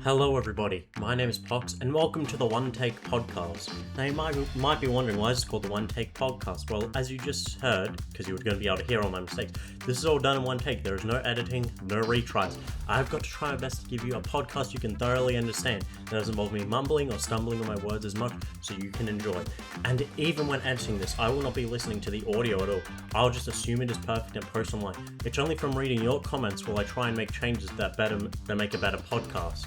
Hello everybody, my name is Pox and welcome to the One Take Podcast. Now you might be wondering why it's called the One Take Podcast. Well, as you just heard, because you were going to be able to hear all my mistakes, this is all done in one take. There is no editing, no retries. I've got to try my best to give you a podcast you can thoroughly understand. That doesn't involve me mumbling or stumbling on my words as much, so you can enjoy. And even when editing this, I will not be listening to the audio at all. I'll just assume it is perfect and post online. It's only from reading your comments will I try and make changes that make a better podcast.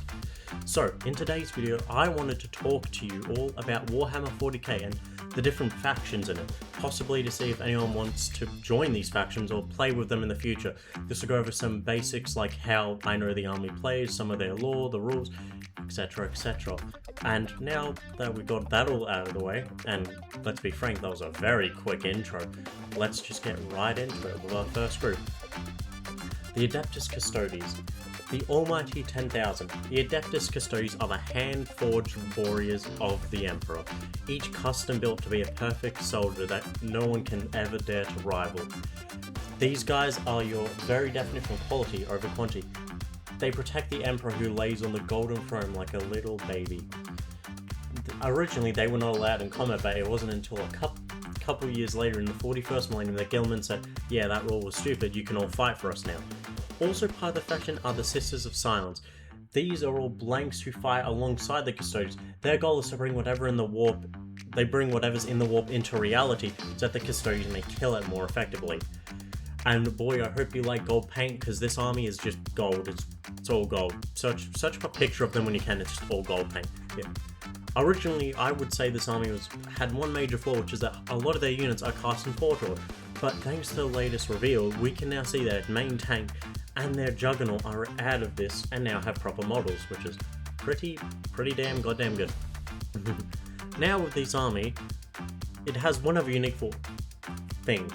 So, in today's video, I wanted to talk to you all about Warhammer 40k and the different factions in it, possibly to see if anyone wants to join these factions or play with them in the future. This will go over some basics like how I know the army plays, some of their lore, the rules, etc, etc. And now that we got that all out of the way, and let's be frank, that was a very quick intro, let's just get right into it with our first group. The Adeptus Custodes. The almighty 10,000. The Adeptus Custodes are the hand-forged warriors of the Emperor, each custom built to be a perfect soldier that no one can ever dare to rival. These guys are your very definition of quality over quantity. They protect the Emperor who lays on the golden throne like a little baby. Originally they were not allowed in combat, but it wasn't until a couple years later in the 41st millennium that Gilman said, yeah, that rule was stupid, you can all fight for us now. Also part of the faction are the Sisters of Silence. These are all blanks who fight alongside the Custodians. Their goal is to bring whatever's in the warp into reality so that the Custodians may kill it more effectively. And boy, I hope you like gold paint, because this army is just gold. It's all gold. Search a picture of them when you can, it's just all gold paint. Yeah. Originally, I would say this army had one major flaw, which is that a lot of their units are cast in Portal. But thanks to the latest reveal, we can now see their main tank and their Juggernaut are out of this and now have proper models, which is pretty damn goddamn good. Now with this army, it has one other unique thing.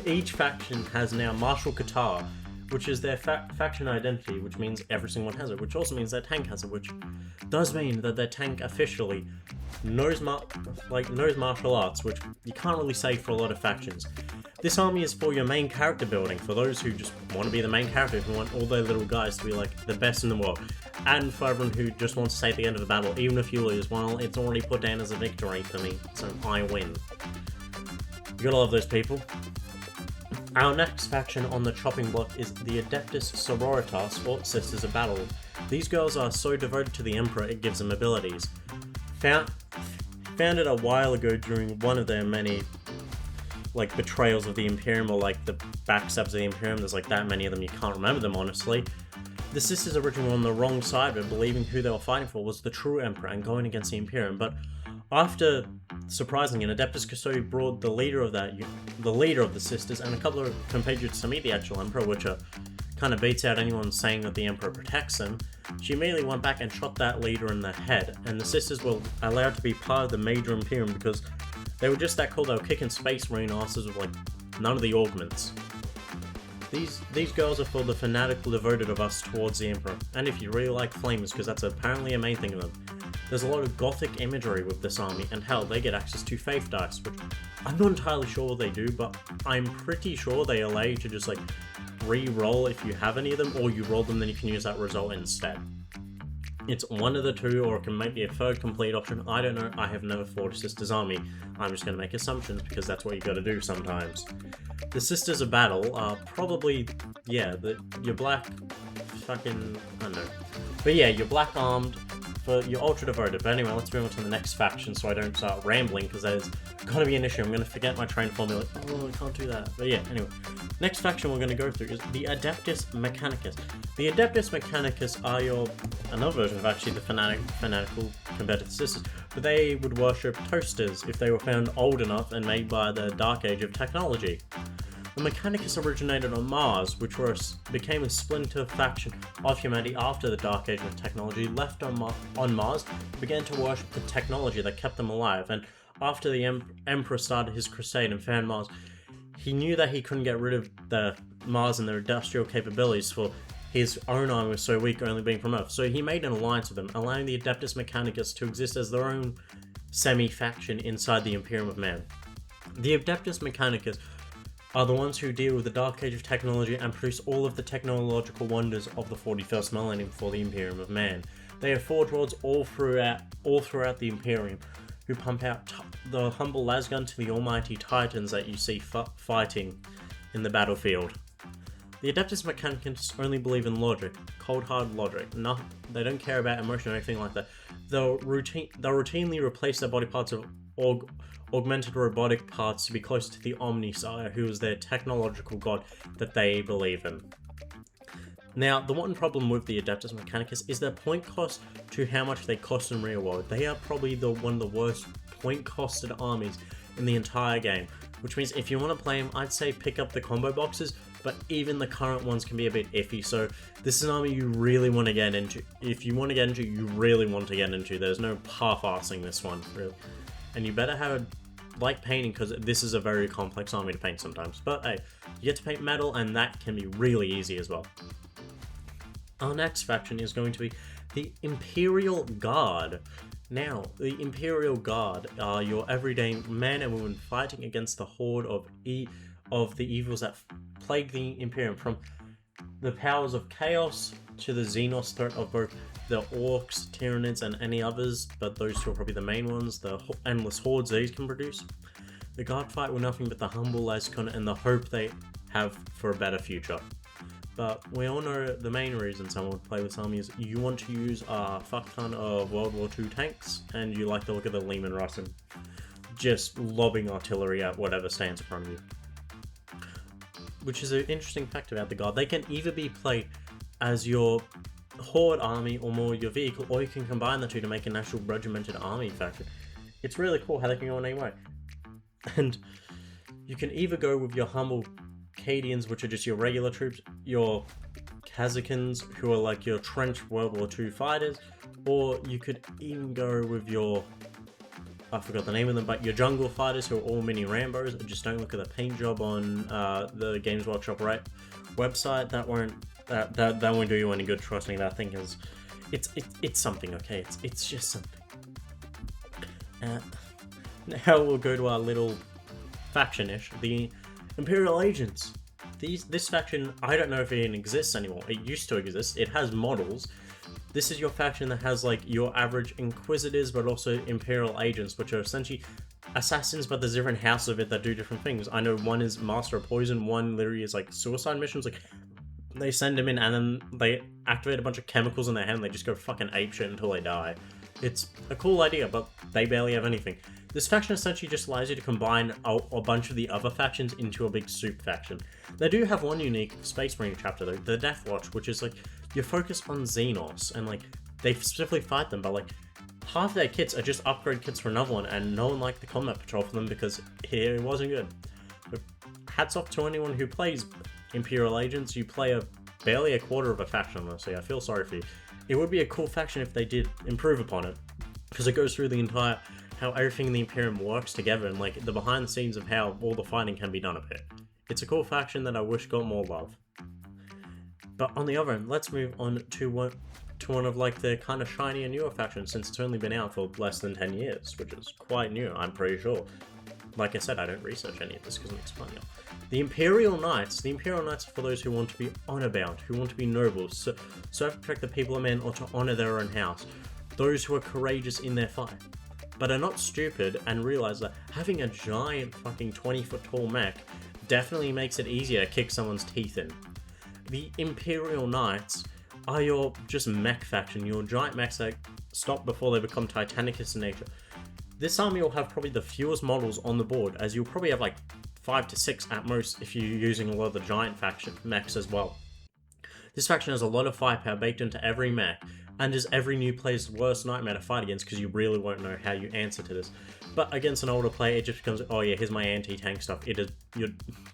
Each faction has now Martial Qatar, which is their faction identity, which means every single one has it, which also means their tank has it, which does mean that their tank officially knows martial arts, which you can't really say for a lot of factions. This army is for your main character building, for those who just want to be the main character, who want all their little guys to be like the best in the world, and for everyone who just wants to say at the end of the battle, even if you lose, well, it's already put down as a victory for me, so I win. You gotta love those people. Our next faction on the chopping block is the Adeptus Sororitas, or Sisters of Battle. These girls are so devoted to the Emperor it gives them abilities. Founded a while ago during one of their many betrayals of the Imperium, or the backstabs of the Imperium. There's that many of them, you can't remember them honestly. The sisters originally were on the wrong side of it, believing who they were fighting for was the true Emperor and going against the Imperium, but after, surprisingly, an Adeptus Custodian brought the leader of the sisters and a couple of compatriots to meet the actual Emperor, which kind of beats out anyone saying that the Emperor protects them. She immediately went back and shot that leader in the head, and the sisters were allowed to be part of the major Imperium because they were just that cool. They were kicking space marine asses with none of the augments. These girls are for the fanatical devoted of us towards the Emperor, and if you really like flames, because that's apparently a main thing of them. There's a lot of gothic imagery with this army, and hell, they get access to faith dice, which I'm not entirely sure what they do, but I'm pretty sure they allow you to just re-roll if you have any of them, or you roll them, then you can use that result instead. It's one of the two, or it can make be a third complete option. I don't know, I have never fought a Sisters army. I'm just going to make assumptions because that's what you got to do sometimes. The Sisters of Battle are probably, your black I don't know. But yeah, you're black armed, but you're ultra devoted. But anyway, let's move on to the next faction so I don't start rambling, because that is going to be an issue. I'm going to forget my train of thought and be oh, I can't do that. But yeah, anyway. Next faction we're going to go through is the Adeptus Mechanicus. The Adeptus Mechanicus are another version of actually the fanatical compared to the sisters, but they would worship toasters if they were found old enough and made by the Dark Age of technology. The Mechanicus originated on Mars, which became a splinter faction of humanity after the Dark Age of technology left on Mars, began to worship the technology that kept them alive, and after the Emperor started his crusade and found Mars, he knew that he couldn't get rid of the Mars and their industrial capabilities, for his own army was so weak, only being from Earth. So he made an alliance with them, allowing the Adeptus Mechanicus to exist as their own semi-faction inside the Imperium of Man. The Adeptus Mechanicus are the ones who deal with the dark age of technology and produce all of the technological wonders of the 41st millennium for the Imperium of Man. They are forge worlds all throughout the Imperium, who pump out the humble lasgun to the almighty titans that you see fighting in the battlefield. The Adeptus Mechanicus only believe in logic, cold hard logic. No, they don't care about emotion or anything like that. They'll routinely replace their body parts of augmented robotic parts to be close to the Omnisire, who is their technological god that they believe in. Now, the one problem with the Adeptus Mechanicus is their point cost to how much they cost in real world. They are probably one of the worst point costed armies in the entire game, which means if you want to play them, I'd say pick up the combo boxes, but even the current ones can be a bit iffy, so this is an army you really want to get into. If you want to get into, you really want to get into. There's no half-assing this one, really. And you better have like painting, because this is a very complex army to paint sometimes. But hey, you get to paint metal, and that can be really easy as well. Our next faction is going to be the Imperial Guard. Now, the Imperial Guard are your everyday men and women fighting against the horde of the evils that plague the Imperium, from the powers of chaos to the Xenos threat of both the Orcs, Tyranids, and any others, but those two are probably the main ones, the endless hordes these can produce. The Guard fight with nothing but the humble lasgun and the hope they have for a better future. But we all know the main reason someone would play this army is you want to use a fuck ton of World War II tanks, and you like to look at the Lehman Russen just lobbing artillery at whatever stands in front of you. Which is an interesting fact about the Guard. They can either be played as your horde army or more your vehicle, or you can combine the two to make an actual regimented army faction. It's really cool how they can go in any way. And you can either go with your humble Cadians, which are just your regular troops, your Kazakans, who are like your trench World War II fighters, or you could even go with your, I forgot the name of them, but your jungle fighters, who are all mini Rambos. Just don't look at the paint job on the Games Workshop website. That won't do you any good. Trust me, that thing is, it's something. Okay, it's just something. Now we'll go to our little faction-ish, the Imperial Agents. This faction, I don't know if it even exists anymore. It used to exist. It has models. This is your faction that has like your average Inquisitors, but also Imperial Agents, which are essentially assassins, but there's different houses of it that do different things. I know one is Master of Poison, one literally is like suicide missions. Like they send them in and then they activate a bunch of chemicals in their hand and they just go fucking apeshit until they die. It's a cool idea, but they barely have anything. This faction essentially just allows you to combine a bunch of the other factions into a big soup faction. They do have one unique Space Marine chapter though, the Death Watch, which is like, you're focused on Xenos, and like, they specifically fight them, but like, half their kits are just upgrade kits for another one, and no one liked the combat patrol for them because it wasn't good. But hats off to anyone who plays Imperial Agents. You play barely a quarter of a faction, honestly. I feel sorry for you. It would be a cool faction if they did improve upon it, because it goes through the entire, how everything in the Imperium works together, and like the behind the scenes of how all the fighting can be done a bit. It's a cool faction that I wish got more love. But on the other end, let's move on to one of like the kind of shiny and newer factions, since it's only been out for less than 10 years, which is quite new, I'm pretty sure. Like I said, I don't research any of this because it's fun. The Imperial Knights. The Imperial Knights are for those who want to be honor-bound, who want to be nobles, so to protect the people of men or to honor their own house. Those who are courageous in their fight, but are not stupid and realize that having a giant fucking 20-foot tall mech definitely makes it easier to kick someone's teeth in. The Imperial Knights are your just mech faction, your giant mechs that stop before they become Titanicus in nature. This army will have probably the fewest models on the board, as you'll probably have like 5 to 6 at most if you're using a lot of the giant faction mechs as well. This faction has a lot of firepower baked into every mech, and is every new player's worst nightmare to fight against because you really won't know how you answer to this. But against an older player, it just becomes, oh yeah, here's my anti-tank stuff. It is,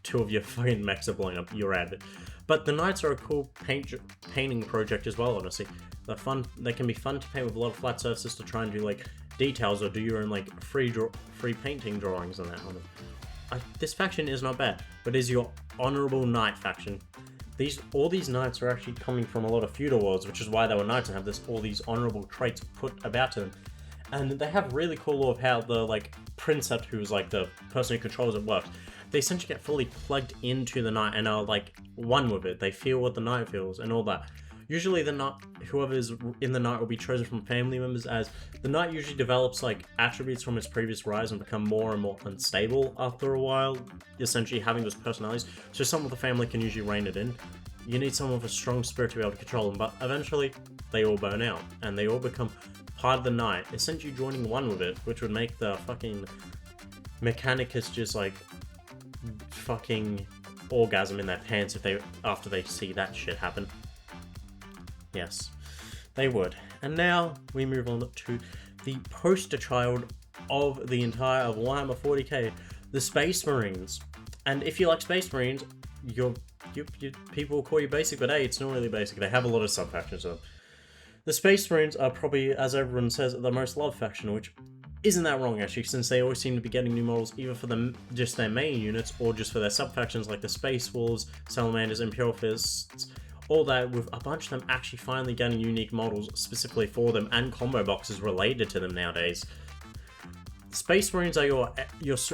two of your fucking mechs are blowing up, you're out of it. But the Knights are a cool painting project as well, honestly. They're fun. They can be fun to paint with a lot of flat surfaces to try and do like details or do your own like free painting drawings and that on them. This faction is not bad, but is your honorable knight faction. All these knights are actually coming from a lot of feudal worlds, which is why they were knights and have all these honorable traits put about to them. And they have really cool law of how the like Princeps, who's like the person who controls it, works. they essentially get fully plugged into the knight and are like one with it. They feel what the knight feels and all that. Usually the knight, whoever is in the knight will be chosen from family members, as the knight usually develops like attributes from his previous rise and become more and more unstable after a while, essentially having those personalities. So someone with the family can usually rein it in. You need someone with a strong spirit to be able to control them, but eventually they all burn out and they all become part of the knight, essentially joining one with it, which would make the fucking Mechanicus just like fucking orgasm in their pants after they see that shit happen. Yes, they would. And now we move on to the poster child of the entire of Warhammer 40k, the Space Marines. And if you like Space Marines, people will call you basic, but hey, it's not really basic. They have a lot of sub-factions of them. The Space Marines are probably, as everyone says, the most loved faction, which isn't that wrong actually, since they always seem to be getting new models either for just their main units or just for their sub-factions like the Space Wolves, Salamanders, Imperial Fists, all that, with a bunch of them actually finally getting unique models specifically for them and combo boxes related to them nowadays. Space Marines are your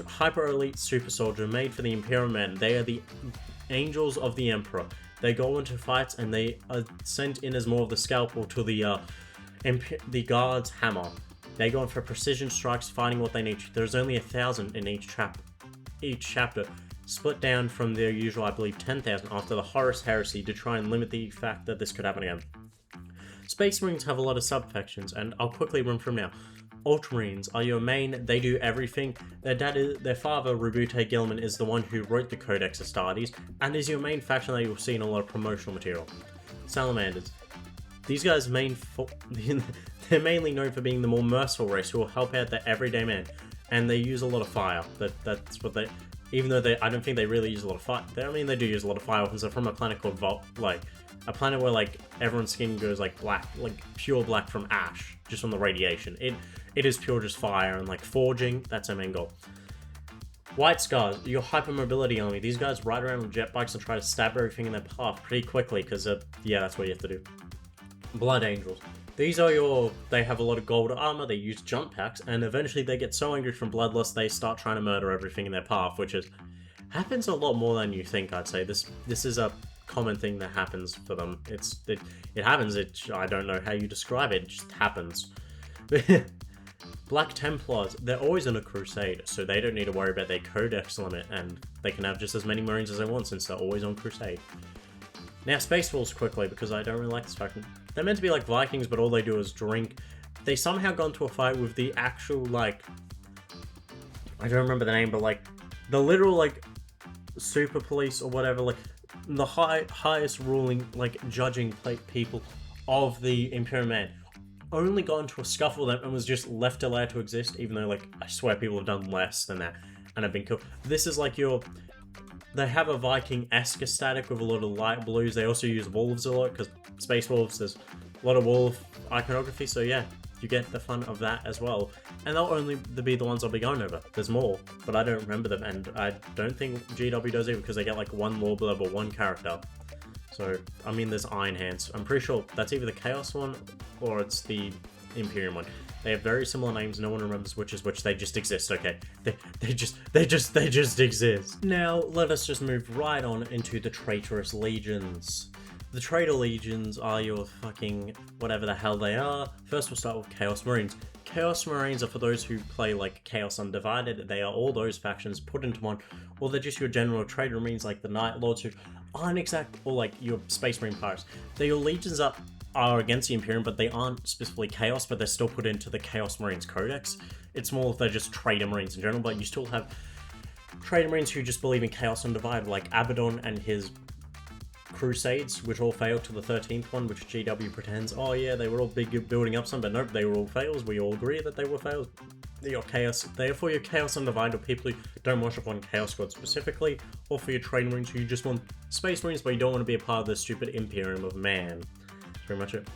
hyper elite super soldier made for the Imperial men. They are the angels of the Emperor. They go into fights and they are sent in as more of the scalpel to the guard's hammer. They go in for precision strikes, finding what they need. There's only 1,000 in each chapter, split down from their usual, I believe, 10,000 after the Horus Heresy to try and limit the fact that this could happen again. Space Marines have a lot of sub-factions, and I'll quickly run from now. Ultramarines are your main, they do everything. Their father, Rabute Gilman, is the one who wrote the Codex Astartes, and is your main faction that you'll see in a lot of promotional material. Salamanders. These guys they're mainly known for being the more merciful race who will help out the everyday man, and they use a lot of fire. That's what they... Even though I don't think they really use a lot of fire. I mean, they do use a lot of fire weapons. They're from a planet called a planet where like everyone's skin goes like black, like pure black from ash, just from the radiation. It is pure just fire and like forging. That's our main goal. White Scars, your hypermobility army. These guys ride around on jet bikes and try to stab everything in their path pretty quickly because yeah, that's what you have to do. Blood Angels. These are they have a lot of gold armor, they use jump packs, and eventually they get so angry from bloodlust they start trying to murder everything in their path, which happens a lot more than you think, I'd say. This is a common thing that happens for them. It happens, I don't know how you describe it just happens. Black Templars, they're always in a crusade, so they don't need to worry about their codex limit, and they can have just as many Marines as they want since they're always on crusade. Now, Space Wolves quickly, because I don't really like this faction. They're meant to be like Vikings, but all they do is drink. They somehow got into a fight with the actual, like... I don't remember the name, but, like, the literal, like, super police or whatever, like, the highest ruling, like, judging people of the Imperial Man only got into a scuffle with them and was just left allowed to exist, even though, like, I swear people have done less than that and have been killed. This is, like, They have a Viking-esque aesthetic with a lot of light blues. They also use wolves a lot, because Space Wolves, there's a lot of wolf iconography, so yeah, you get the fun of that as well. And they'll only be the ones I'll be going over. There's more, but I don't remember them, and I don't think GW does either, because they get like one lore blurb or one character. So, I mean, there's Iron Hands. I'm pretty sure that's either the Chaos one, or it's the Imperium one. They have very similar names, no one remembers which is which, they just exist, okay? They just exist. Now, let us just move right on into the Traitorous Legions. The Traitor Legions are your fucking whatever the hell they are. First we'll start with Chaos Marines. Chaos Marines are for those who play like Chaos Undivided. They are all those factions put into one, or they're just your general Traitor Marines like the Night Lords who aren't exact, or like your Space Marine Pirates. They're your legions are against the Imperium, but they aren't specifically Chaos, but they're still put into the Chaos Marines Codex. It's more if they're just Traitor Marines in general, but you still have Traitor Marines who just believe in Chaos Undivided, like Abaddon and his Crusades, which all failed to the 13th one, which GW pretends, oh yeah, they were all big building up some, but nope, they were all fails. We all agree that they were fails. Your Chaos, they are for your Chaos Undivided, or people who don't worship on Chaos God specifically, or for your Traitor Marines who you just want Space Marines, but you don't want to be a part of the stupid Imperium of Man. Pretty much it.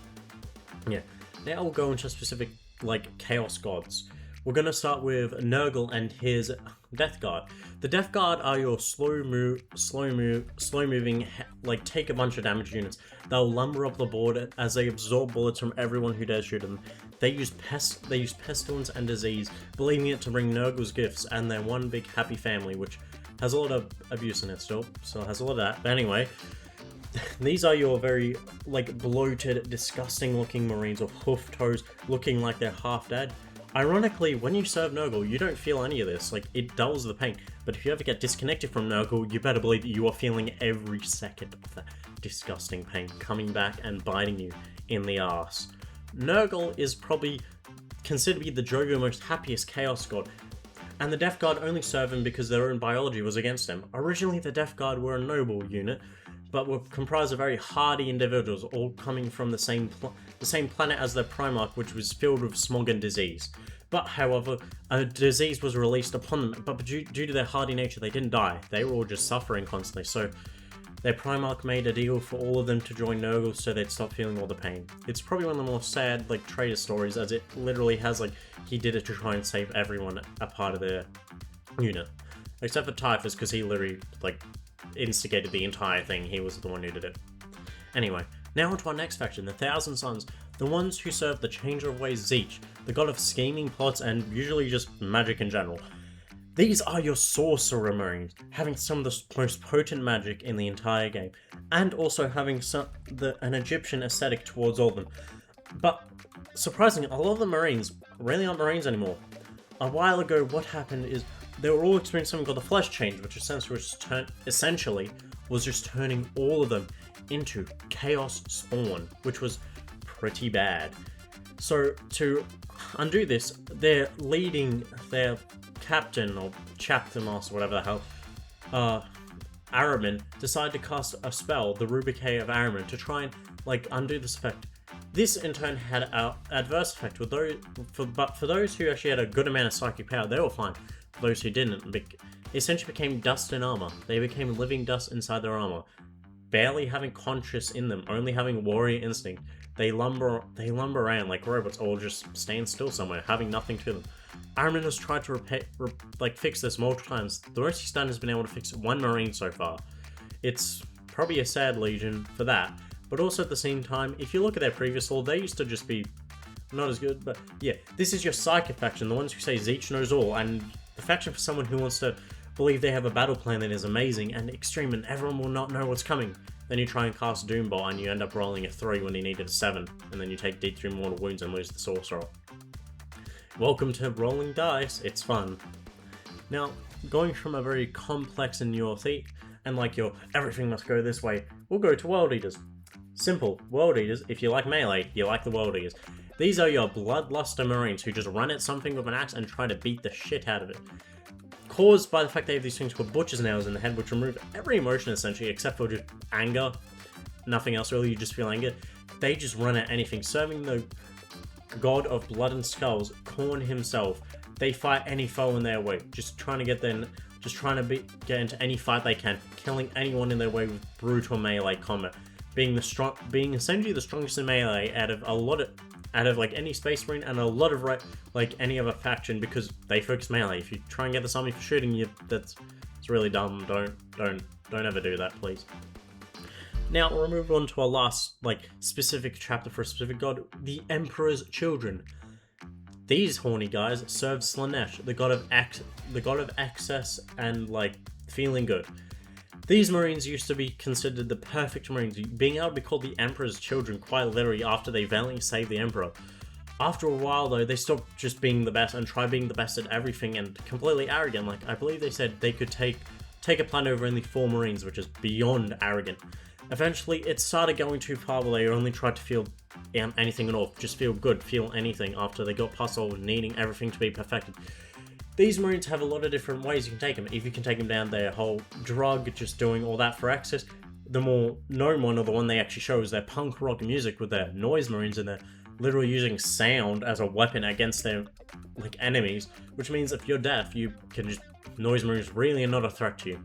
Yeah. Now we'll go into specific, like, Chaos Gods. We're gonna start with Nurgle and his Death Guard. The Death Guard are your slow moving, like, take a bunch of damage units. They'll lumber up the board as they absorb bullets from everyone who dares shoot them. They use pestilence and disease, believing it to bring Nurgle's gifts and their one big happy family, which Has a lot of abuse in it still has a lot of that. But anyway, these are your very, like, bloated, disgusting looking Marines with hoof toes looking like they're half dead. Ironically, when you serve Nurgle, you don't feel any of this. Like, it dulls the pain. But if you ever get disconnected from Nurgle, you better believe that you are feeling every second of that disgusting pain coming back and biting you in the arse. Nurgle is probably considered to be the Jogo most happiest Chaos God. And the Death Guard only serve him because their own biology was against him. Originally, the Death Guard were a noble unit, but were comprised of very hardy individuals, all coming from the same planet as their Primarch, which was filled with smog and disease. But, however, a disease was released upon them, but due to their hardy nature, they didn't die. They were all just suffering constantly, so their Primarch made a deal for all of them to join Nurgle so they'd stop feeling all the pain. It's probably one of the more sad, like, traitor stories, as it literally has, like, he did it to try and save everyone a part of their unit. Except for Typhus, because he literally, like, instigated the entire thing. He was the one who did it. Anyway, now onto our next faction, the Thousand Sons, the ones who serve the Changer of Ways Tzeentch, the god of scheming, plots, and usually just magic in general. These are your Sorcerer Marines, having some of the most potent magic in the entire game, and also having an Egyptian aesthetic towards all of them. But, surprisingly, a lot of the Marines really aren't Marines anymore. A while ago, what happened is they were all experiencing something called the Flesh Change, which essentially was just turning all of them into Chaos Spawn, which was pretty bad. So, to undo this, their captain or chapter master, whatever the hell, Araman, decided to cast a spell, the Rubicae of Araman, to try and, like, undo this effect. This in turn had an adverse effect with but for those who actually had a good amount of psychic power, they were fine. For those who didn't, essentially became dust in armor. They became living dust inside their armor, barely having conscience in them, only having warrior instinct. They lumber around like robots, or just stand still somewhere, having nothing to them. Araman has tried to fix this multiple times. The most he's done has been able to fix one Marine so far. It's probably a sad legion for that, but also at the same time, if you look at their previous lore, they used to just be not as good. But yeah, this is your Psychic faction, the ones who say Tzeentch knows all, and the faction for someone who wants to believe they have a battle plan that is amazing and extreme and everyone will not know what's coming. Then you try and cast Doombot and you end up rolling a 3 when you needed a 7, and then you take D3 mortal wounds and lose the Sorcerer. Welcome to rolling dice, it's fun. Now, going from a very complex and your everything must go this way, we'll go to World Eaters. Simple, World Eaters, if you like melee, you like the World Eaters. These are your Bloodluster Marines who just run at something with an axe and try to beat the shit out of it. Caused by the fact they have these things called Butcher's Nails in the head, which remove every emotion essentially, except for just anger. Nothing else really, you just feel anger. They just run at anything, serving the god of blood and skulls, Khorne himself. They fight any foe in their way, just trying to get into any fight they can, killing anyone in their way with brutal melee combat. Being essentially the strongest in melee out of like any Space Marine and a lot of like any other faction, because they focus melee. If you try and get this army for shooting you, it's really dumb. Don't ever do that, please. Now we'll move on to our last specific chapter for a specific god, the Emperor's Children. These horny guys serve Slaanesh, the god of excess and feeling good. These Marines used to be considered the perfect Marines, being able to be called the Emperor's Children quite literally after they valiantly saved the Emperor. After a while though, they stopped just being the best and tried being the best at everything and completely arrogant. I believe they said they could take a planet over only 4 Marines, which is beyond arrogant. Eventually, it started going too far where they only tried to feel anything at all, just feel good, feel anything after they got past all needing everything to be perfected. These Marines have a lot of different ways you can take them. If you can take them down their whole drug, just doing all that for access, the more known one, or the one they actually show, is their punk rock music with their noise Marines, and they're literally using sound as a weapon against their enemies, which means if you're deaf, you can just noise Marines really are not a threat to you.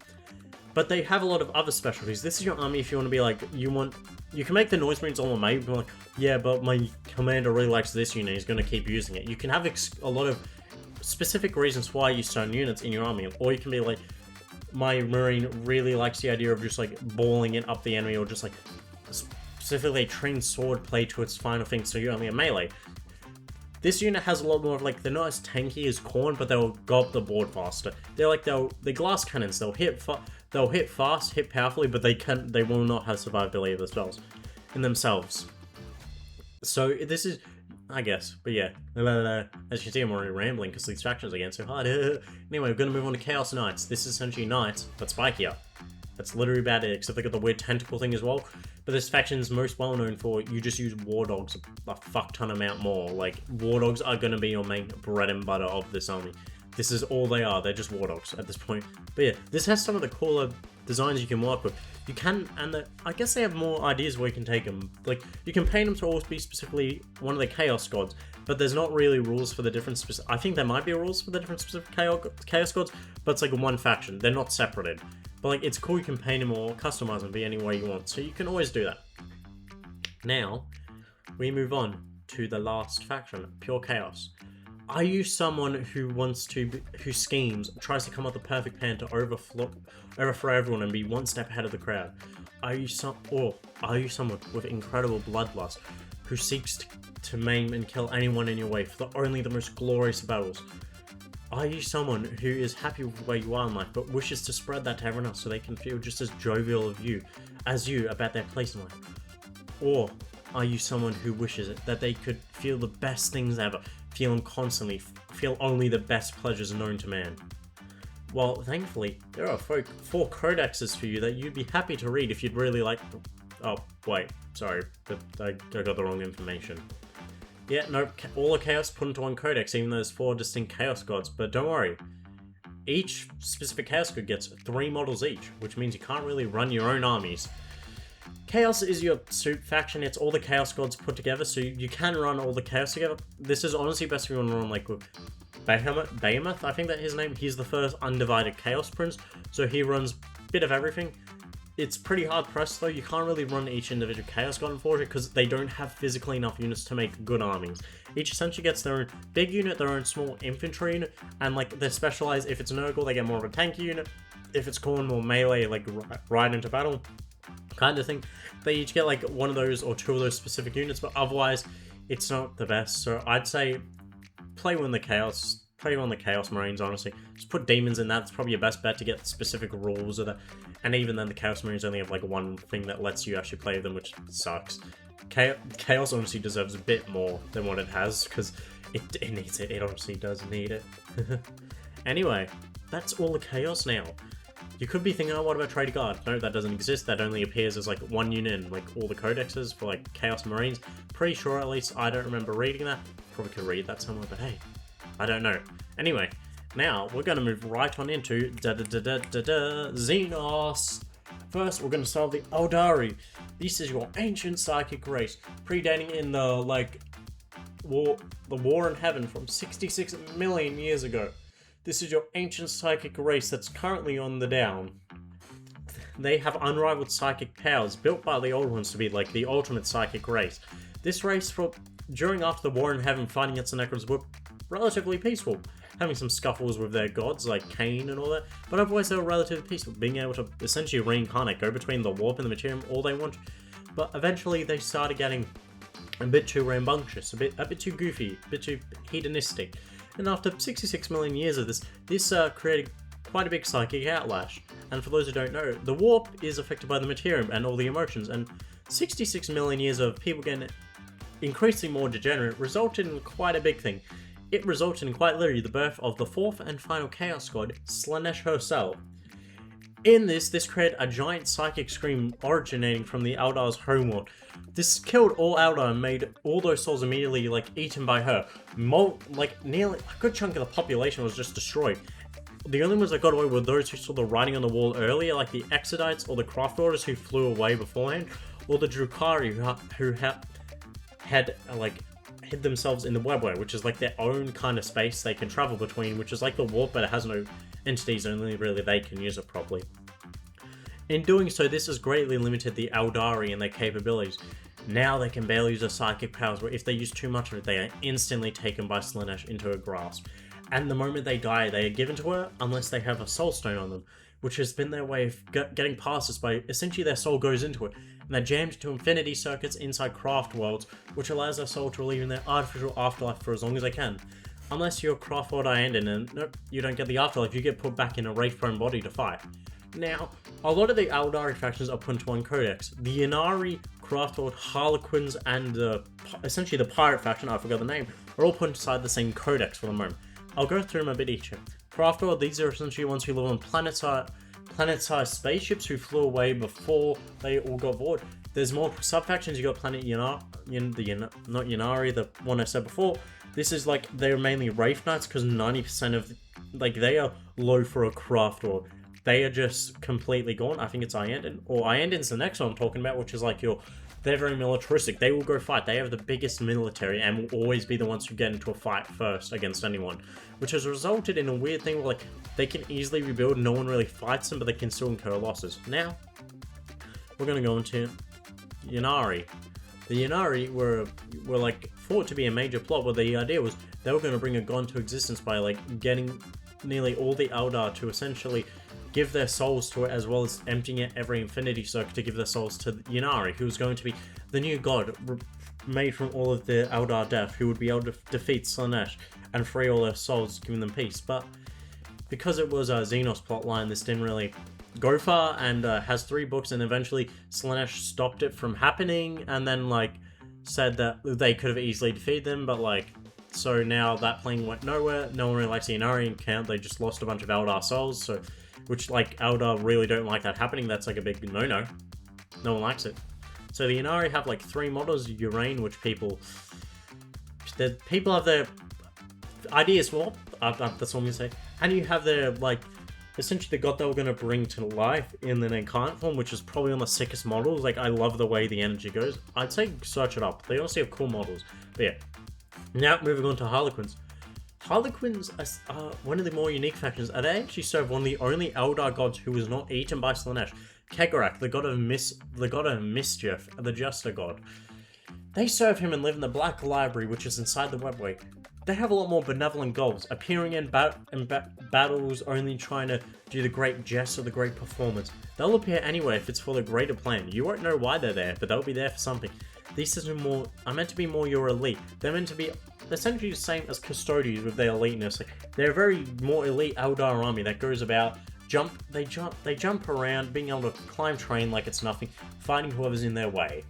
But they have a lot of other specialties. This is your army if you want to be you can make the noise Marines all made, but yeah, but my commander really likes this unit, he's going to keep using it. You can have a lot of specific reasons why you use certain units in your army, or you can be my Marine really likes the idea of just balling it up the enemy, or just specifically train sword play to its final thing, so you're only a melee. This unit has a lot more of like, they're not as tanky as Khorne, but they'll go up the board faster. They're glass cannons. They'll hit fast, hit powerfully, but they will not have survivability of the spells in themselves. So this is, I guess, but yeah. As you can see, I'm already rambling because these factions are getting so hard. Anyway, we're gonna move on to Chaos Knights. This is essentially Knights, but spikier. That's literally about it, except they got the weird tentacle thing as well. But this faction is most well known for, you just use War Dogs a fuck ton amount more. Like, War Dogs are going to be your main bread and butter of this army. This is all they are, they're just War Dogs at this point. But yeah, this has some of the cooler designs you can work with. You can, and I guess they have more ideas where you can take them. Like, you can paint them to always be specifically one of the Chaos Gods, but there's not really rules for the different I think there might be rules for the different specific Chaos Gods, but it's like one faction, they're not separated. But like, it's cool, you can paint them or customize them be any way you want, so you can always do that. Now, we move on to the last faction, Pure Chaos. Are you someone who schemes, tries to come up with the perfect plan to overthrow everyone and be one step ahead of the crowd? Are you someone with incredible bloodlust who seeks to maim and kill anyone in your way for only the most glorious battles? Are you someone who is happy with where you are in life but wishes to spread that to everyone else so they can feel just as jovial as you about their place in life? Or are you someone who wishes that they could feel the best things ever, feel them constantly, feel only the best pleasures known to man? Well, thankfully, there are 4 codexes for you that you'd be happy to read if you'd really like... Oh, wait, sorry, I got the wrong information. Yeah, no, all the Chaos put into one codex, even though there's 4 distinct Chaos Gods, but don't worry. Each specific Chaos God gets 3 models each, which means you can't really run your own armies. Chaos is your soup faction, it's all the Chaos Gods put together, so you can run all the Chaos together. This is honestly best if you want to run like with Behemoth, I think that's his name. He's the first undivided Chaos Prince, so he runs a bit of everything. It's pretty hard pressed though, you can't really run each individual Chaos God unfortunately because they don't have physically enough units to make good armies. Each essentially gets their own big unit, their own small infantry unit, and like they're specialized. If it's Nurgle, they get more of a tanky unit. If it's Khorne, more melee, like ride into battle kind of thing. They each get like one of those or 2 of those specific units, but otherwise it's not the best. So I'd say play one of the Chaos Marines, honestly. Just put demons in that, it's probably your best bet to get specific rules of that. And even then the Chaos Marines only have like one thing that lets you actually play them, which sucks. Chaos honestly deserves a bit more than what it has, because it needs it, it honestly does need it. Anyway, that's all the Chaos now. You could be thinking, oh, what about Trader Guard? No, that doesn't exist. That only appears as like one unit in like all the codexes for like Chaos Marines. Pretty sure, at least, I don't remember reading that. Probably could read that somewhere, but hey, I don't know. Anyway, now we're going to move right on into Xenos. First, we're going to start with the Eldari. This is your ancient psychic race, predating in the war in heaven from 66 million years ago. This is your ancient psychic race that's currently on the down. They have unrivaled psychic powers, built by the old ones to be like the ultimate psychic race. This race, after the war in heaven, fighting against the Necrons, were relatively peaceful, having some scuffles with their gods like Cain and all that, but otherwise they were relatively peaceful, being able to essentially reincarnate, go between the warp and the materium all they want. But eventually they started getting a bit too rambunctious, a bit too goofy, a bit too hedonistic. And after 66 million years of this created quite a big psychic outlash. And for those who don't know, the warp is affected by the materium and all the emotions, and 66 million years of people getting increasingly more degenerate resulted in quite a big thing. It resulted in quite literally the birth of the 4th and final Chaos God, Slaanesh herself. In this created a giant psychic scream originating from the Eldar's homeworld. This killed all Eldar and made all those souls immediately eaten by her. Nearly a good chunk of the population was just destroyed. The only ones that got away were those who saw the writing on the wall earlier, like the Exodites or the Craft Orders who flew away beforehand, or the Drukhari who had hid themselves in the webway, which is like their own kind of space they can travel between, which is like the warp, but it has no entities, only really they can use it properly. In doing so, this has greatly limited the Eldari and their capabilities. Now they can barely use their psychic powers, where if they use too much of it, they are instantly taken by Slaanesh into her grasp. And the moment they die, they are given to her unless they have a soul stone on them, which has been their way of getting past this by essentially their soul goes into it, and they're jammed into infinity circuits inside craft worlds, which allows their soul to live in their artificial afterlife for as long as they can. Unless you're craft world Iandin, and nope, you don't get the afterlife, you get put back in a wraith-prone body to fight. Now, a lot of the Eldari factions are put into one codex. The Ynnari, craft world, Harlequins, and essentially the pirate faction, I forgot the name, are all put inside the same codex for the moment. I'll go through them a bit each here. Craft world, these are essentially ones who live on planet-sized spaceships who flew away before they all got bored. There's more sub-factions. You got Planet Ynnari, not Ynnari, the one I said before. This is like, they're mainly Wraith Knights because 90% of, like, they are low for a craft world. They are just completely gone. I think it's Iandin, or Iandin's the next one I'm talking about, which is like they're very militaristic. They will go fight. They have the biggest military and will always be the ones who get into a fight first against anyone, which has resulted in a weird thing where like they can easily rebuild. No one really fights them, but they can still incur losses. Now, we're going to go into Ynnari. The Ynnari were like thought to be a major plot where the idea was they were going to bring a god into existence by like getting nearly all the Eldar to essentially give their souls to it, as well as emptying out every infinity circuit to give their souls to Ynnari, who was going to be the new god made from all of the Eldar death, who would be able to defeat Slaanesh and free all their souls, giving them peace. But because it was a Xenos plotline, this didn't really go far, and has 3 books, and eventually Slaanesh stopped it from happening, and then like said that they could have easily defeated them, but like, so now that plane went nowhere. No one really likes the Ynnari count. They just lost a bunch of Eldar souls, so which like Eldar really don't like that happening. That's like a big no-no. No one likes it. So the Ynnari have like 3 models, Urain, which people have their ideas for. That's what I'm gonna say. And you have their like essentially the god they were gonna bring to life in an incarnate form, which is probably one of the sickest models. Like I love the way the energy goes. I'd say search it up. They also have cool models. But yeah. Now moving on to Harlequins. Harlequins are one of the more unique factions, and they actually serve one of the only Eldar gods who was not eaten by Slaanesh, Kegarak, the god of mischief, the Juster god. They serve him and live in the Black Library, which is inside the Webway. They have a lot more benevolent goals, appearing in battles only trying to do the great jest or the great performance. They'll appear anywhere if it's for the greater plan. You won't know why they're there, but they'll be there for something. These systems are meant to be more your elite. They're meant to be essentially the same as custodians with their eliteness. They're a very more elite Eldar army that goes about they jump around, being able to climb terrain like it's nothing, fighting whoever's in their way.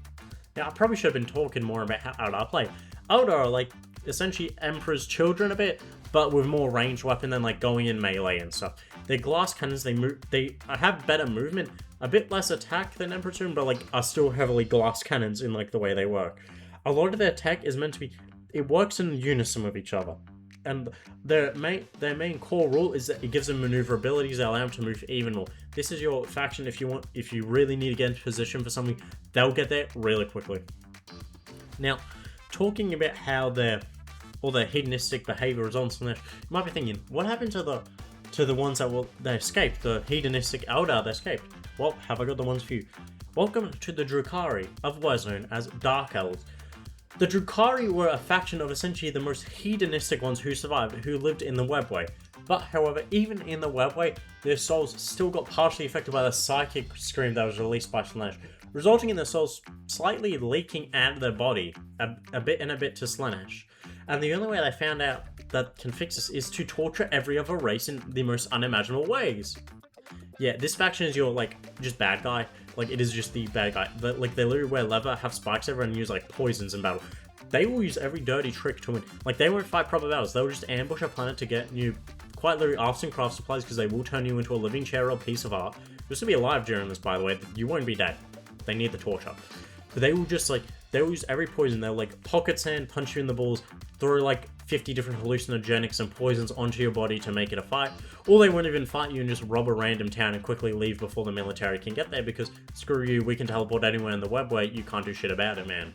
Now I probably should have been talking more about how Eldar play. Eldar are like essentially Emperor's children a bit, but with more ranged weapon than like going in melee and stuff. Their glass cannons, they have better movement, a bit less attack than Emperor's children, but like are still heavily glass cannons in like the way they work. A lot of their tech is meant to be, it works in unison with each other. And their main core rule is that it gives them maneuverabilities that allow them to move even more. This is your faction if you really need to get into position for something, they'll get there really quickly. Now, talking about how all their hedonistic behavior is on Slaanesh, you might be thinking, what happened to the ones that escaped, the hedonistic Eldar that escaped? Well, have I got the ones for you? Welcome to the Drukhari, otherwise known as Dark Elves. The Drukhari were a faction of essentially the most hedonistic ones who survived, who lived in the Webway. But however, even in the Webway, their souls still got partially affected by the psychic scream that was released by Slaanesh, resulting in their souls slightly leaking out of their body, a bit to Slaanesh. And the only way they found out that can fix this is to torture every other race in the most unimaginable ways. Yeah, this faction is your, like, just bad guy. Like, it is just the bad guy. They literally wear leather, have spikes everywhere, and use, like, poisons in battle. They will use every dirty trick to win. Like, they won't fight proper battles. They'll just ambush a planet to get new, quite literally, arts and craft supplies, because they will turn you into a living chair or piece of art. You'll still be alive during this, by the way. You won't be dead. They need the torture. But they will just, like, they'll use every poison. They'll, like, pocket sand, punch you in the balls, throw, like, 50 different hallucinogenics and poisons onto your body to make it a fight. Or they won't even fight you and just rob a random town and quickly leave before the military can get there, because screw you, we can teleport anywhere in the Webway, you can't do shit about it, man.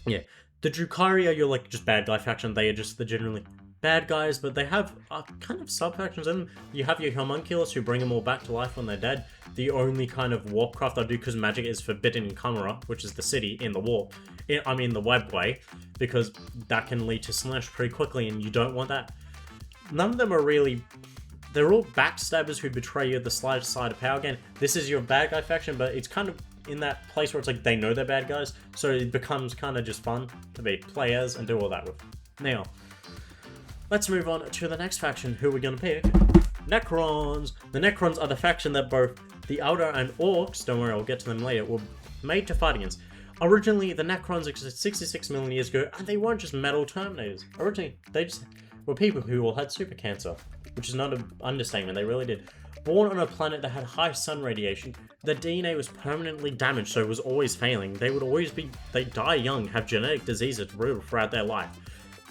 Yeah. The Drukhari are your, like, just bad guy faction. They are just the generally bad guys, but they have kind of sub-factions in them. You have your homunculus who bring them all back to life when they're dead. The only kind of warpcraft I do, because magic is forbidden in Kamara, which is the city in the warp. The Webway, because that can lead to Slaanesh pretty quickly, and you don't want that. None of them are really they're all backstabbers who betray you at the slightest side of power gain. This is your bad guy faction, but it's kind of in that place where it's like they know they're bad guys, so it becomes kind of just fun to be players and do all that with. Now, let's move on to the next faction. Who we're going to pick? Necrons. The Necrons are the faction that both the Eldar and Orcs, don't worry, I'll get to them later, were made to fight against. Originally, the Necrons existed 66 million years ago, and they weren't just metal Terminators. Originally, they just were people who all had super cancer, which is not an understatement, they really did. Born on a planet that had high sun radiation, their DNA was permanently damaged, so it was always failing. They die young, have genetic diseases brutal throughout their life.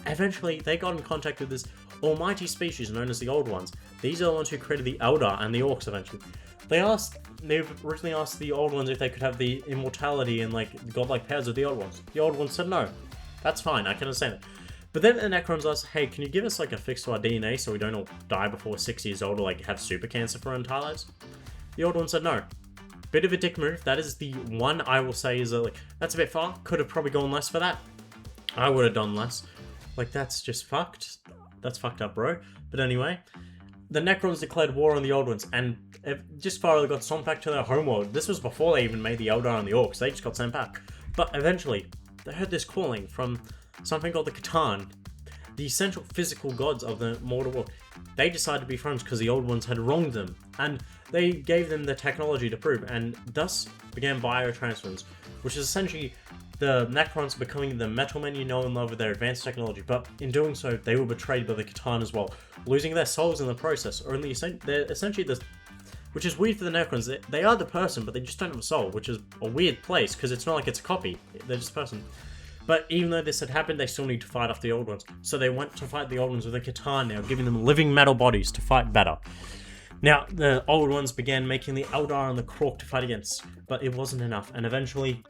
Eventually, they got in contact with this almighty species known as the Old Ones. These are the ones who created the Eldar and the Orcs eventually. They originally asked the Old Ones if they could have the immortality and godlike powers of the Old Ones. The Old Ones said no. That's fine, I can understand it. But then the Necrons asked, hey, can you give us a fix to our DNA so we don't all die before 6 years old or have super cancer for our entire lives? The Old Ones said no. Bit of a dick move. That is the one I will say is that's a bit far. Could have probably gone less for that. I would have done less. That's just fucked. That's fucked up, bro. But anyway, the Necrons declared war on the Old Ones, and just finally got sent back to their homeworld. This was before they even made the Eldar and the Orcs. They just got sent back. But eventually, they heard this calling from something called the Catan, the essential physical gods of the mortal world. They decided to be friends because the Old Ones had wronged them, and they gave them the technology to prove, and thus began biotransference, which is essentially the Necrons becoming the metal men you know and love with their advanced technology, but in doing so, they were betrayed by the Catan as well, losing their souls in the process, or they're essentially the... Which is weird for the Necrons. They are the person, but they just don't have a soul, which is a weird place, because it's not like it's a copy. They're just a person. But even though this had happened, they still need to fight off the Old Ones. So they went to fight the Old Ones with a Catan now, giving them living metal bodies to fight better. Now, the Old Ones began making the Eldar and the Krork to fight against, but it wasn't enough, and eventually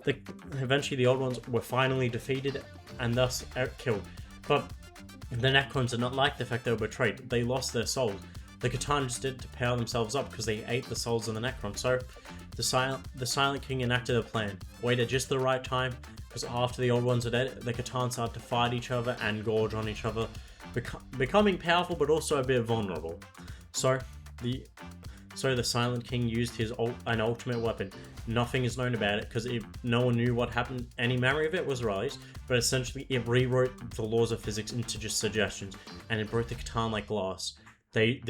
the Old Ones were finally defeated and thus killed. But the Necrons did not like the fact they were betrayed. They lost their souls. The Catan just did it to power themselves up because they ate the souls of the Necrons. So the Silent King enacted a plan, waited just the right time, because after the Old Ones are dead, the Catan started to fight each other and gorge on each other, becoming powerful but also a bit vulnerable. So the Silent King used an ultimate weapon. Nothing is known about it because no one knew what happened. Any memory of it was released, but essentially it rewrote the laws of physics into just suggestions, and it broke the Catan like glass. They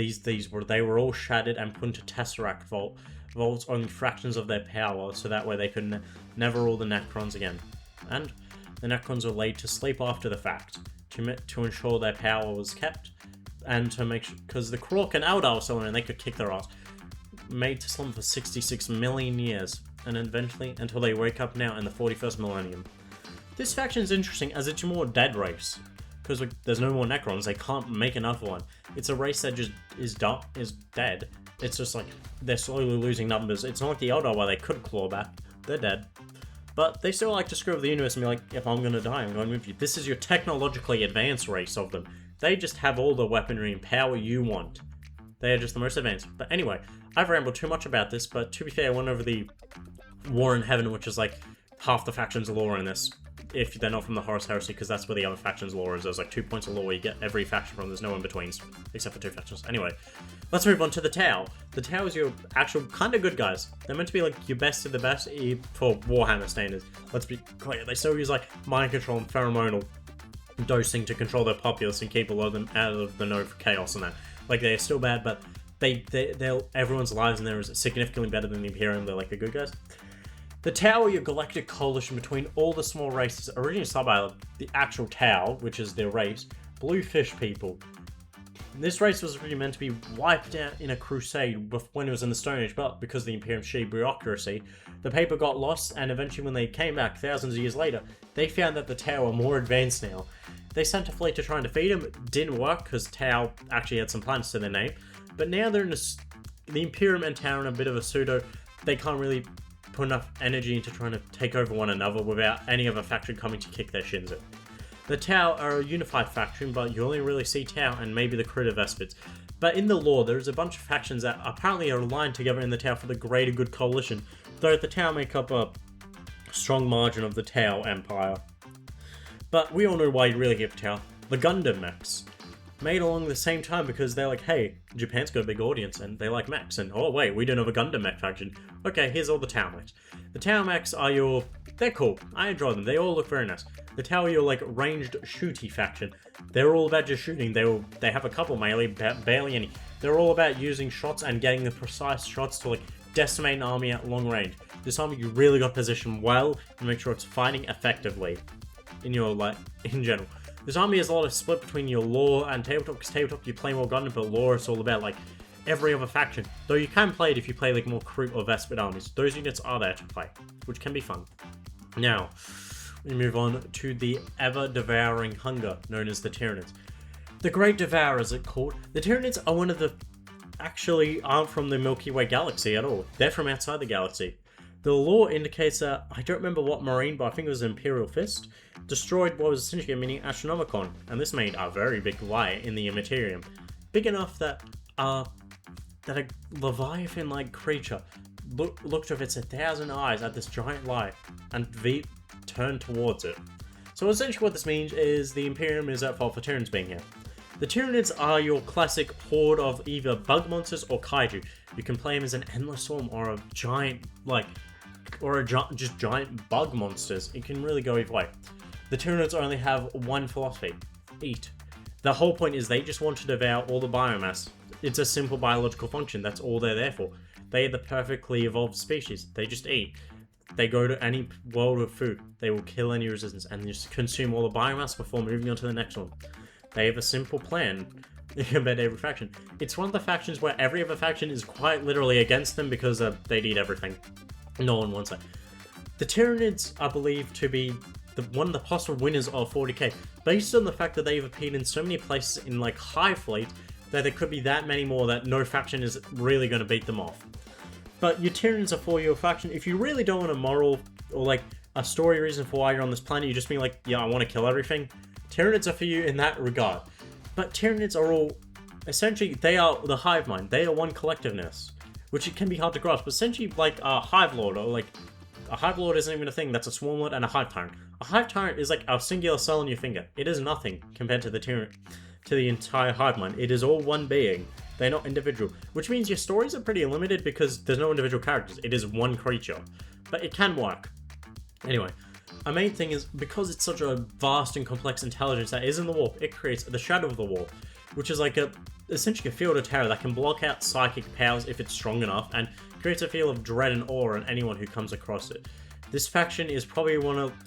were all shattered and put into Tesseract vaults, only fractions of their power, so that way they could never rule the Necrons again. And the Necrons were laid to sleep after the fact, to ensure their power was kept, and to make sure, because the Krork and Eldar were still in and they could kick their ass, made to slumber for 66 million years, and eventually until they wake up now in the 41st millennium. This faction is interesting as it's a more dead race, because there's no more Necrons, they can't make another one. It's a race that just is dead. It's just they're slowly losing numbers. It's not like the Eldar where they could claw back. They're dead. But they still like to screw with the universe and be like, if I'm gonna die, I'm going with you. This is your technologically advanced race of them. They just have all the weaponry and power you want. They are just the most advanced. But anyway, I've rambled too much about this, but to be fair, I went over the War in Heaven, which is half the faction's lore in this. If they're not from the Horus Heresy, because that's where the other faction's lore is. There's 2 points of lore where you get every faction from. There's no in-betweens, except for 2 factions. Anyway, let's move on to the Tau. The Tau is your actual kind of good guys. They're meant to be your best of the best for Warhammer standards. Let's be clear. They still use mind control and pheromonal dosing to control their populace and keep a lot of them out of the know for chaos and that. They're still bad, but everyone's lives in there is significantly better than the Imperium. They're the good guys. The Tau are your galactic coalition between all the small races. Originally started by the actual Tau, which is their race, blue fish people. This race was really meant to be wiped out in a crusade when it was in the Stone Age, but because of the Imperium's shitty bureaucracy, the paper got lost, and eventually when they came back thousands of years later, they found that the Tau are more advanced now. They sent a fleet to try and defeat them. It didn't work because Tau actually had some plans to their name, but now they're in the Imperium and Tau are in a bit of a pseudo. They can't really put enough energy into trying to take over one another without any other faction coming to kick their shins in. The Tau are a unified faction, but you only really see Tau and maybe the Critter Vespids. But in the lore, there's a bunch of factions that apparently are aligned together in the Tau for the greater good coalition, though the Tau make up a strong margin of the Tau Empire. But we all know why you really get Tau. The Gundam mechs. made along the same time because they're like, hey, Japan's got a big audience and they like mechs, and oh wait, we don't have a Gundam mech faction. Okay, here's all the Tau mechs. The Tau mechs are they're cool. I enjoy them. They all look very nice. The Tau are your like ranged shooty faction. They're all about just shooting. They have a couple melee, barely any. They're all about using shots and getting the precise shots to like decimate an army at long range. This army you really got to position well and make sure it's fighting effectively in general. This army is a lot of split between your lore and tabletop, because tabletop you play more Gundam, but lore is all about like every other faction. Though you can play it if you play like more Kroot or Vespid armies. Those units are there to play, which can be fun. Now, we move on to the ever-devouring hunger known as the Tyranids. The Great Devourers, it's called. The Tyranids are one of the... actually aren't from the Milky Way galaxy at all. They're from outside the galaxy. The lore indicates that, I don't remember what marine, but I think it was Imperial Fist, destroyed what was essentially a mini Astronomicon, and this made a very big light in the Immaterium. Big enough that a Leviathan-like creature looked of its 1,000 eyes at this giant light and turned towards it. So essentially what this means is the Imperium is at fault for Tyranids being here. The Tyranids are your classic horde of either bug monsters or kaiju. You can play them as an endless swarm or a giant, just giant bug monsters. It can really go either way. The Tyranids only have one philosophy: eat. The whole point is they just want to devour all the biomass. It's a simple biological function. That's all they're there for. They are the perfectly evolved species. They just eat. They go to any world of food. They will kill any resistance and just consume all the biomass before moving on to the next one. They have a simple plan about every faction. It's one of the factions where every other faction is quite literally against them because they'd eat everything. No one wants it. The Tyranids are believed to be one of the possible winners of 40k, based on the fact that they've appeared in so many places in like Hive Fleet that there could be that many more that no faction is really going to beat them off. But your Tyranids are for your faction. If you really don't want a moral or like a story reason for why you're on this planet, you're just being like, yeah, I want to kill everything, Tyranids are for you in that regard. But Tyranids are all, essentially, they are the hive mind. They are one collectiveness, which it can be hard to grasp. But essentially, like a hive lord, or like, a hive lord isn't even a thing. That's a swarm lord and a hive tyrant. A hive tyrant is like a singular cell on your finger. It is nothing compared to the entire hive mind. It is all one being. They're not individual, which means your stories are pretty limited because there's no individual characters. It is one creature, but it can work. Anyway, our main thing is, because it's such a vast and complex intelligence that is in the warp, it creates the Shadow of the Warp, which is like essentially a field of terror that can block out psychic powers if it's strong enough, and creates a feel of dread and awe in anyone who comes across it. This faction is probably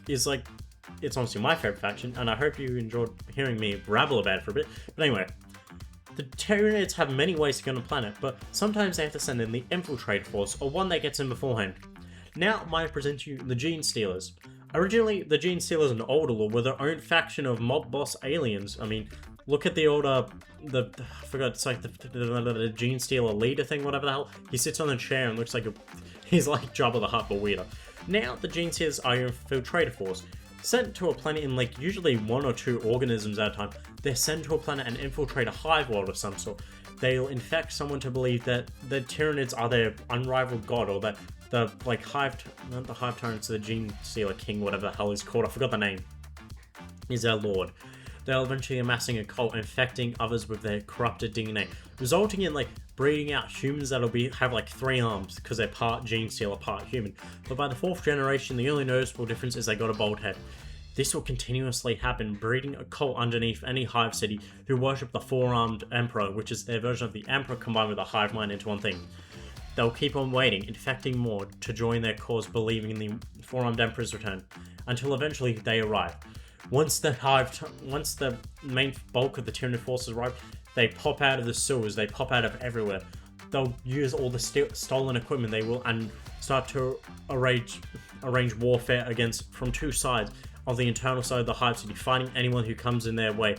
it's honestly my favorite faction, and I hope you enjoyed hearing me rabble about it for a bit. But anyway, the Tyranids have many ways to get on the planet, but sometimes they have to send in the Infiltrate Force, or one that gets in beforehand. Now, I present to you the Gene Stealers. Originally, the Gene Stealers in older lore were their own faction of mob boss aliens. I mean, look at the older, I forgot, it's like the Gene Stealer leader thing, whatever the hell. He sits on a chair and looks like he's like Jabba the Hutt, but weirder. Now, the Gene Stealers are your Infiltrator Force. Sent to a planet in like usually 1 or 2 organisms at a time, they're sent to a planet and infiltrate a hive world of some sort. They'll infect someone to believe that the Tyranids are their unrivaled god, or that the like not the hive tyrants, the Gene Stealer King, whatever the hell he's called, I forgot the name, is their lord. They'll eventually amassing a cult, infecting others with their corrupted DNA, resulting in like breeding out humans that'll have like 3 arms because they're part Gene Stealer, part human. But by the 4th generation, the only noticeable difference is they got a bald head. This will continuously happen, breeding a cult underneath any hive city who worship the 4-armed emperor, which is their version of the emperor combined with a hive mind into one thing. They'll keep on waiting, infecting more to join their cause, believing in the 4-armed emperor's return, until eventually they arrive. Once the main bulk of the Tyranid forces arrive, they pop out of the sewers, they pop out of everywhere. They'll use all the stolen equipment they will and start to arrange warfare from 2 sides of the internal side of the hive city, fighting anyone who comes in their way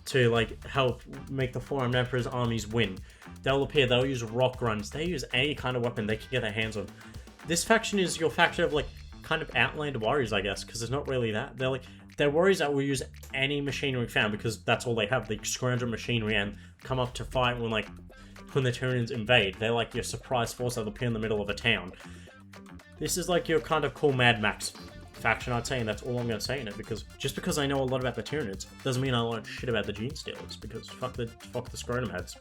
to like help make the 4-armed emperor's armies win. They'll appear, they'll use rock runs, they use any kind of weapon they can get their hands on. This faction is your faction of like kind of outland warriors, I guess, because it's not really that. They're warriors that will use any machinery found because that's all they have. They scrounge up machinery and come up to fight when the Tyranids invade. They're like your surprise force that'll appear in the middle of a town. This is like your kind of cool Mad Max faction, I'd say, and that's all I'm going to say in it, because just because I know a lot about the Tyranids doesn't mean I learn shit about the Gene Stealers, because fuck the Scrotum Heads.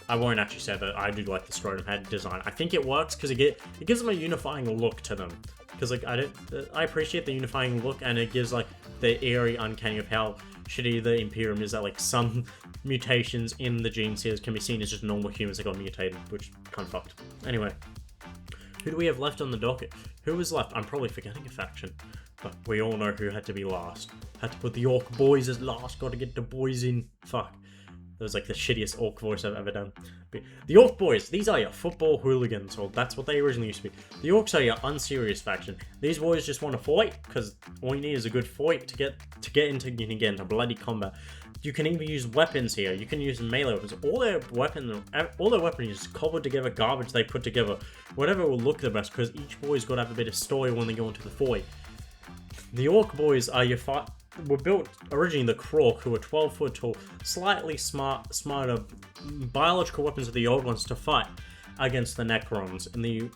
I won't actually say that I do like the Scrotum Head design. I think it works because it gives them a unifying look to them. Because like I appreciate the unifying look, and it gives like the eerie uncanny of how shitty the Imperium is, that like some mutations in the Gene Stealers can be seen as just normal humans that got mutated, which kind of fucked. Anyway, who do we have left on the docket? Who is left? I'm probably forgetting a faction, but we all know who had to be last. Had to put the Orc boys as last. Got to get the boys in. Fuck. That was like the shittiest Orc voice I've ever done. But the Orc boys, these are your football hooligans, or that's what they originally used to be. The Orcs are your unserious faction. These boys just want to fight, because all you need is a good fight to get into bloody combat. You can even use weapons here. You can use melee weapons. All their weaponry is cobbled together garbage they put together. Whatever will look the best, because each boy's got to have a bit of story when they go into the fight. The Orc boys are your were built originally in the Krork, who were 12 foot tall, slightly smarter biological weapons of the old ones to fight against the Necrons in the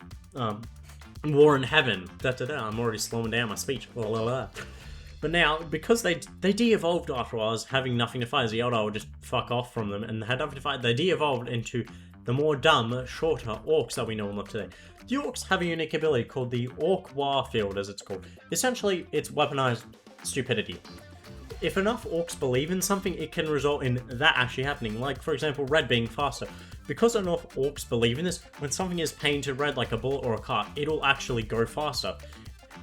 War in Heaven. I'm already slowing down my speech. But now, because they de-evolved after a while, as having nothing to fight, as the Eldar would just fuck off from them and had nothing to fight, they de-evolved into the more dumb, shorter Orcs that we know and love today. The Orcs have a unique ability called the Orc Warfield, as it's called. Essentially, it's weaponized stupidity. If enough Orcs believe in something, it can result in that actually happening. Like, for example, red being faster. Because enough Orcs believe in this, when something is painted red like a bullet or a car, it'll actually go faster.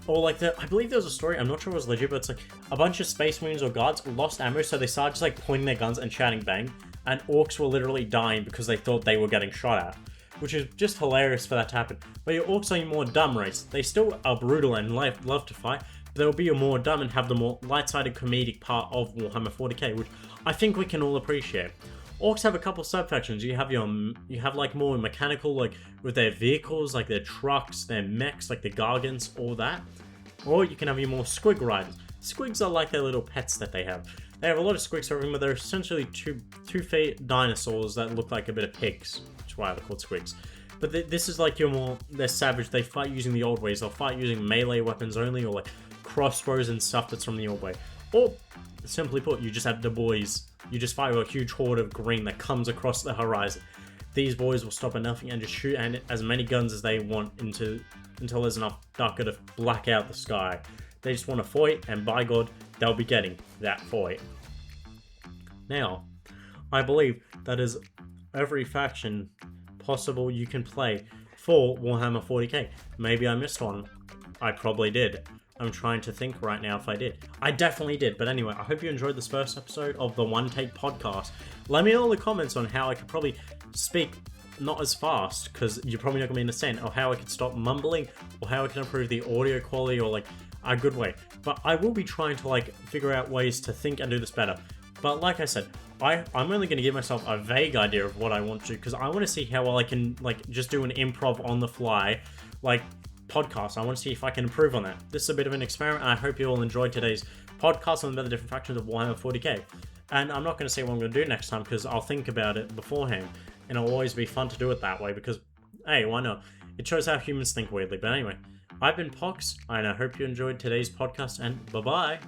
Or like I believe there was a story, I'm not sure it was legit, but it's like a bunch of Space Marines or guards lost ammo, so they started just like pointing their guns and shouting bang, and Orcs were literally dying because they thought they were getting shot at. Which is just hilarious for that to happen. But your Orcs are your more dumb race. They still are brutal and love to fight, but they'll be a more dumb and have the more light-sided comedic part of Warhammer 40k, which I think we can all appreciate. Orcs have a couple sub-factions. You have like more mechanical, like with their vehicles, like their trucks, their mechs, like the Gargants, all that. Or you can have your more squig riders. Squigs are like their little pets that they have. They have a lot of squigs over them, but they're essentially two-feet dinosaurs that look like a bit of pigs. That's why they're called squigs. But this is like they're savage. They fight using the old ways. They'll fight using melee weapons only, or like crossbows and stuff that's from the old way. Or, simply put, you just have the boys. You just fight with a huge horde of green that comes across the horizon. These boys will stop at nothing and just shoot as many guns as they want until there's enough darker to black out the sky. They just want to fight, and by God, they'll be getting that fight. Now, I believe that is every faction possible you can play for Warhammer 40k. Maybe I missed one. I probably did. I'm trying to think right now if I did. I definitely did. But anyway, I hope you enjoyed this first episode of the One Take podcast. Let me know in the comments on how I could probably speak not as fast, because you're probably not going to understand, or how I could stop mumbling, or how I can improve the audio quality, or like a good way. But I will be trying to like figure out ways to think and do this better. But like I said, I'm only going to give myself a vague idea of what I want to, because I want to see how well I can like just do an improv on the fly, like podcast. I want to see if I can improve on that. This is a bit of an experiment, and I hope you all enjoyed today's podcast on the different factions of Warhammer 40k. And I'm not going to say what I'm going to do next time, because I'll think about it beforehand, and it'll always be fun to do it that way, because, hey, why not? It shows how humans think weirdly. But anyway, I've been Pox, and I hope you enjoyed today's podcast, and bye-bye.